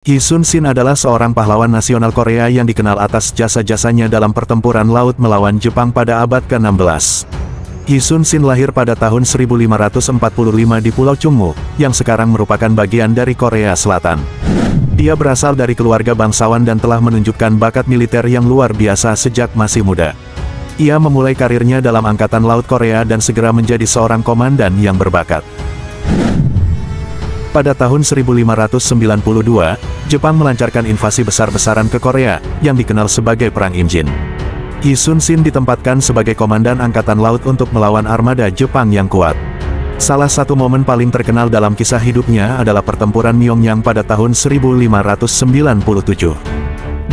Yi Sun-shin adalah seorang pahlawan nasional Korea yang dikenal atas jasa-jasanya dalam pertempuran laut melawan Jepang pada abad ke-16. Yi Sun-shin lahir pada tahun 1545 di Pulau Chungmu, yang sekarang merupakan bagian dari Korea Selatan. Dia berasal dari keluarga bangsawan dan telah menunjukkan bakat militer yang luar biasa sejak masih muda. Ia memulai karirnya dalam Angkatan Laut Korea dan segera menjadi seorang komandan yang berbakat. Pada tahun 1592, Jepang melancarkan invasi besar-besaran ke Korea, yang dikenal sebagai Perang Imjin. Yi Sun-shin ditempatkan sebagai komandan Angkatan Laut untuk melawan armada Jepang yang kuat. Salah satu momen paling terkenal dalam kisah hidupnya adalah pertempuran Myeongnam pada tahun 1597.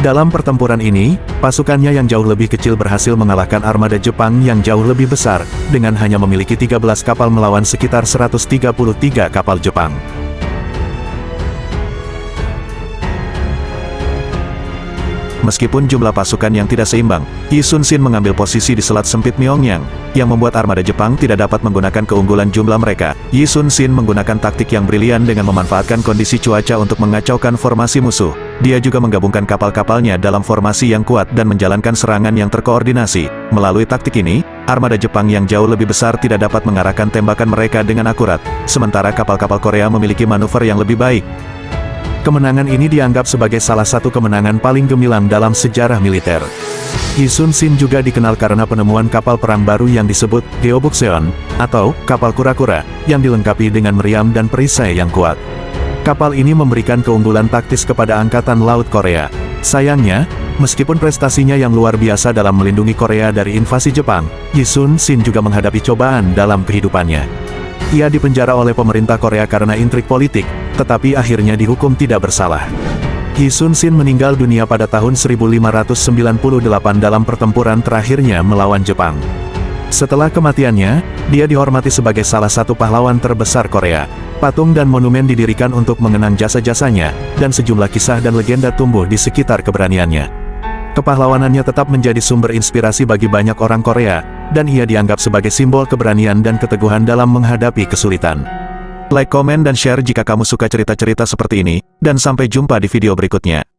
Dalam pertempuran ini, pasukannya yang jauh lebih kecil berhasil mengalahkan armada Jepang yang jauh lebih besar, dengan hanya memiliki 13 kapal melawan sekitar 133 kapal Jepang. Meskipun jumlah pasukan yang tidak seimbang, Yi Sun-shin mengambil posisi di selat sempit Myeongnam, yang membuat armada Jepang tidak dapat menggunakan keunggulan jumlah mereka. Yi Sun-shin menggunakan taktik yang brilian dengan memanfaatkan kondisi cuaca untuk mengacaukan formasi musuh. Dia juga menggabungkan kapal-kapalnya dalam formasi yang kuat dan menjalankan serangan yang terkoordinasi. Melalui taktik ini, armada Jepang yang jauh lebih besar tidak dapat mengarahkan tembakan mereka dengan akurat, sementara kapal-kapal Korea memiliki manuver yang lebih baik. Kemenangan ini dianggap sebagai salah satu kemenangan paling gemilang dalam sejarah militer. Yi Sun-shin juga dikenal karena penemuan kapal perang baru yang disebut Geobukseon, atau kapal kura-kura, yang dilengkapi dengan meriam dan perisai yang kuat. Kapal ini memberikan keunggulan taktis kepada Angkatan Laut Korea. Sayangnya, meskipun prestasinya yang luar biasa dalam melindungi Korea dari invasi Jepang, Yi Sun-shin juga menghadapi cobaan dalam kehidupannya. Ia dipenjara oleh pemerintah Korea karena intrik politik, tetapi akhirnya dihukum tidak bersalah. Yi Sun-shin meninggal dunia pada tahun 1598 dalam pertempuran terakhirnya melawan Jepang. Setelah kematiannya, dia dihormati sebagai salah satu pahlawan terbesar Korea. Patung dan monumen didirikan untuk mengenang jasa-jasanya, dan sejumlah kisah dan legenda tumbuh di sekitar keberaniannya. Kepahlawanannya tetap menjadi sumber inspirasi bagi banyak orang Korea, dan ia dianggap sebagai simbol keberanian dan keteguhan dalam menghadapi kesulitan. Like, komen, dan share jika kamu suka cerita-cerita seperti ini, dan sampai jumpa di video berikutnya.